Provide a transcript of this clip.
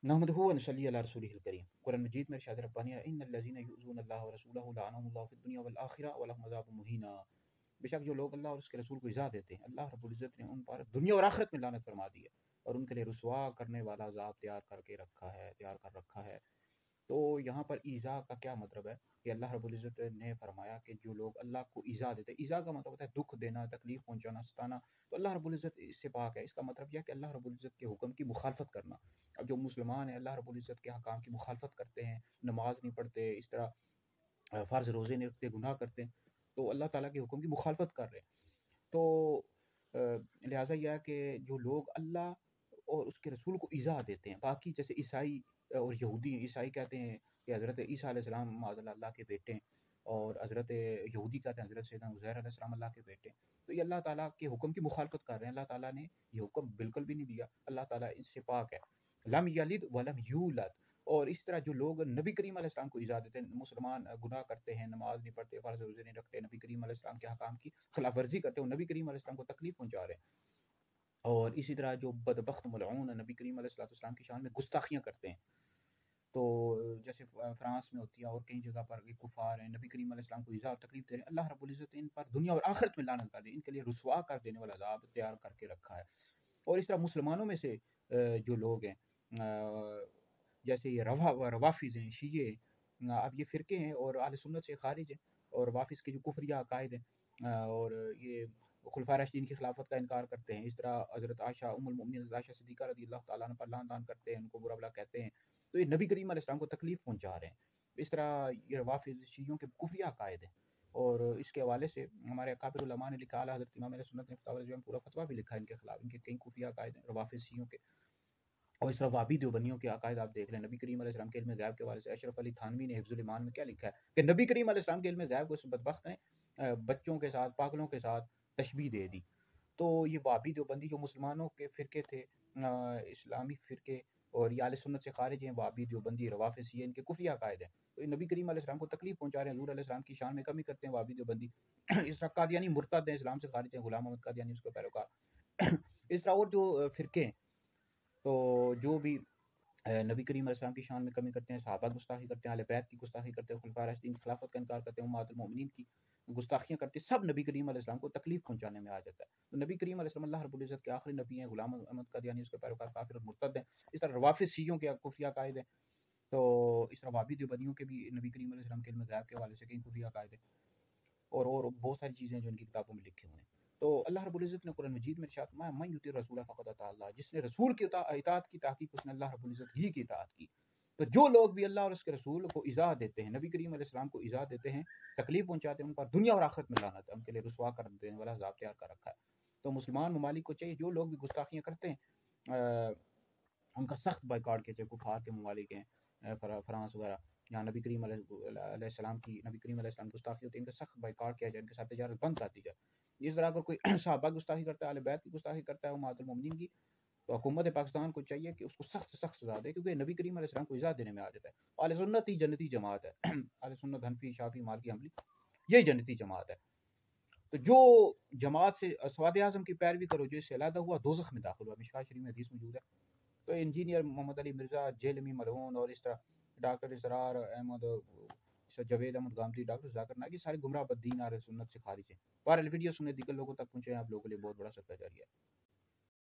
नहमदुहु व नसल्ली अला रसूलिहिल करीम। कुरान मजीद में इरशाद रब्बानी है इन्नल लज़ीना युज़ूना अल्लाह व रसूलहु लअनहुमुल्लाहु फिद दुनिया वल आखिरह व लहुम अज़ाबुम मुहीना। बेशक जो लोग अल्लाह और उसके रसूल को इज़ा देते हैं, अल्लाह रब्बुल इज़्ज़त ने उन पर दुनिया और आखिरत में लानत फरमा दी है और उनके लिए रुसवा करने वाला अज़ाब तैयार कर रखा है। तो यहाँ पर ईज़ा का क्या मतलब है कि अल्लाह रब्बुल इज़्ज़त ने फरमाया कि जो लोग अल्लाह को ईज़ा देते हैं, ईज़ा का मतलब होता है दुख देना, तकलीफ पहुंचाना, सताना। तो अल्लाह रब्बुल इज़्ज़त इससे पाक है। इसका मतलब यह है कि अल्लाह रब्बुल इज़्ज़त के हुक्म की मुखालफत करना। अब जो मुसलमान हैं अल्लाह रब्बुल इज़्ज़त के अहकाम की मुखालफत करते हैं, नमाज नहीं पढ़ते, इस तरह फ़र्ज़ रोज़े नहीं रखते, गुनाह करते हैं, तो अल्लाह ताला के हुक्म की मुखालफत कर रहे हैं। तो लिहाजा यह है कि जो लोग अल्लाह और उसके रसूल को ईज़ा देते हैं, बाकी जैसे ईसाई और यहूदी, ईसाई कहते हैं कि हज़रत ईसा अलैहिस्सलाम माज़अल्लाह अल्लाह के बेटे हैं और हज़रत यहूदी कहते हैं हज़रत सैयदना उज़ैर अलैहिस्सलाम अल्लाह के बेटे हैं। तो ये अल्लाह ताला के हुक्म की मुखालफत कर रहे हैं। अल्लाह ताला ने ये हुक्म बिल्कुल भी नहीं दिया। अल्लाह ताला इससे पाक है। लम यलिद वलम यूलद। और इस तरह जो लोग नबी करीम अलैहिस्सलाम को ईज़ा देते हैं, मुसलमान गुनाह करते हैं, नमाज नहीं पढ़ते, फ़र्ज़ रोज़े नहीं रखते, नबी करीम अलैहिस्सलाम के अहकाम की खिलाफ़-वर्ज़ी करते हैं और नबी करीम अलैहिस्सलाम को तकलीफ़ पहुँचा रहे हैं। और इसी तरह जो बदबख्त मलऊन नबी करीम अलैहिस्सलाम की शान में गुस्ताखियाँ करते हैं, तो जैसे फ्रांस में होती है और कई जगह पर ये कुफ़ार हैं, नबी करीम अलैहिस्सलाम को इज़ा और तकलीफ़ दे रहे हैं, अल्लाह रब्बुल इज़्ज़त ने इन पर दुनिया और आखिरत में लानत कर दी, इनके लिए रुसवा कर देने वाला अज़ाब तैयार करके रखा है। और इस तरह मुसलमानों में से जो लोग हैं, जैसे ये रवाफ़िज़ हैं, शिये, अब ये फ़िरके हैं और अहले सुन्नत से ख़ारिज हैं और वाफ़िज़ के जो कुफ़रिया अक़ाइद हैं, और ये खुलफ़ाए राशिदीन की खिलाफत का इनकार करते हैं। इस तरह हज़रत आयशा उम्मुल मोमिनीन हज़रत आयशा सिद्दीक़ा रज़ियल्लाहु तआला अन्हा पर लान-तान करते हैं, उनको बुरा-भला कहते हैं। तो ये नबी करीम अलैहिस्सलाम को तकलीफ़ पहुँचा रहे हैं। इस तरह ये रवाफ़िज़ शियों के कुफ़रिया अक़ाइद हैं और इसके हवाले से हमारे अकाबिर उलमा ने लिखा, आला हज़रत इमाम अहले सुन्नत ने फ़तावा जो है पूरा फ़तवा भी लिखा है इनके खिलाफ, इनके कई कुफ़रिया अक़ाइद हैं रवाफ़िज़ शियों के। और इस तरह वहाबी देवबंदियों के अकायद आप देख लें, नबी करीम अलैहिस्सलाम के इल्म गैब के हवाले से अशरफ अली थानवी ने हिफ्ज़ुल ईमान में क्या लिखा है कि नबी करीम अलैहिस्सलाम के इल्म गैब को इस बदबख्त ने बच्चों के साथ, पागलों के साथ तशबीह दे दी। तो ये वहाबी देवबंदी जो मुसलमानों के फ़िरके थे, इस्लामी फ़िरके, और ये अहले सुन्नत से खारिज हैं, वहाबी देवबंदी, रवाफ़िज़, ये इनके कुफ़री अकायद हैं। तो ये नबी करीम अलैहिस्सलाम को तकलीफ़ पहुँचा रहे हैं, हज़ूर अलैहिस्सलाम की शान में कमी करते हैं वहाबी देवबंदी। इस तरह कादियानी मुर्तद हैं, इस्लाम से खारिज हैं, गुलाम मोहम्मद कादियानी उसके पैरोकार। इस तरह और जो फ़िरके हैं, तो जो भी नबी करीम अलैहिस्सलाम की शान में कमी करते हैं, सहाबा गुस्ताखी करते हैं, अहले बैत की गुस्ताखी करते हैं, खुलफाए राशिदीन की खिलाफत का इनकार करते हैं, उम्महातुल मोमिनीन की गुस्ताखियाँ करते हैं, सब नबी करीम अलैहिस्सलाम को तकलीफ पहुँचाने में आ जाता है। तो नबी करीम अलैहिस्सलाम अल्लाह रब्बुल इज़्ज़त के आखिरी नबी हैं, गुलाम अहमद कादियानी उसके पैरोकार काफिर और मुर्तद हैं। इस तरह रवाफ़िज़ शियों के कुफरी अकायद हैं। तो इस तरह वहाबी देवबंदियों के भी नबी करीम अलैहिस्सलाम के इल्म गैब के हवाले से कई कुफरी अकायद हैं। और बहुत सारी चीज़ें जो इनकी किताबों में लिखे हुए हैं। तो अल्लाह रब्बुल इज़्ज़त ने कुरान मजीद में इरशाद फरमाया, मन युति रसूला फ़क़द अता अल्लाह, जिसने रसूल की इताअत की, ताहक़ीक़ उसने अल्लाह रब्बुल इज़्ज़त ही की इताअत की। तो जो लोग भी अल्लाह और उसके रसूल को इज़ा देते हैं, नबी करीम अलैहिस्सलाम को इज़ा देते हैं, तकलीफ़ पहुँचाते हैं, उन पर दुनिया और आखिरत में लानत है, उनके लिए रुसवा कर देने वाला अज़ाब तैयार कर रखा है। तो मुसलमान ममालिक को चाहिए, जो लोग भी गुस्ताखियाँ करते हैं, उनका सख्त बाइकआउट किया जाए। कुफार के ममालिक हैं, फ्रांस वगैरह, यहाँ नबी करीम अलैहिस्सलाम की गुस्ताखी होती है, इनका सख्त बाइकआउट किया जाए, इनके साथ तिजारत बंद कर दी जाए। इस तरह अगर कोई सहाबा की गुस्ताखी करता है, अहले बैत की गुस्ताखी करता है, उम्महातुल मोमिनीन की, तो हुकूमत पाकिस्तान को चाहिए कि उसको सख्त से सख्त सज़ा दे, क्योंकि नबी करीम अलैहिस्सलाम को इज़्ज़त देने में आ जाता है। अहले सुन्नत ही जन्नती जमात है। अहले सुन्नत हनफी, शाफी, मालिकी, हम्बली, यही जन्नती जमात है। तो जो जमात से सवाद आज़म की पैरवी करो, जो इससे अलहदा हुआ, दोज़ख में दाखिल हुआ। मिशकात शरीफ में हदीस मौजूद है। तो इंजीनियर मोहम्मद अली मिर्ज़ा, जेलमी मलऊन, और इस तरह डॉक्टर इसरार अहमद, जावेद अहमद गामदी, डॉक्टर जाकिर नाइक, ये सारे गुमराह बद्दीन अहले सुन्नत से खारिज हैं। बहरहाल वीडियो सुनने दीगर लोगों तक पहुँचे, आप लोगों के लिए बहुत बड़ा सदका जारी है।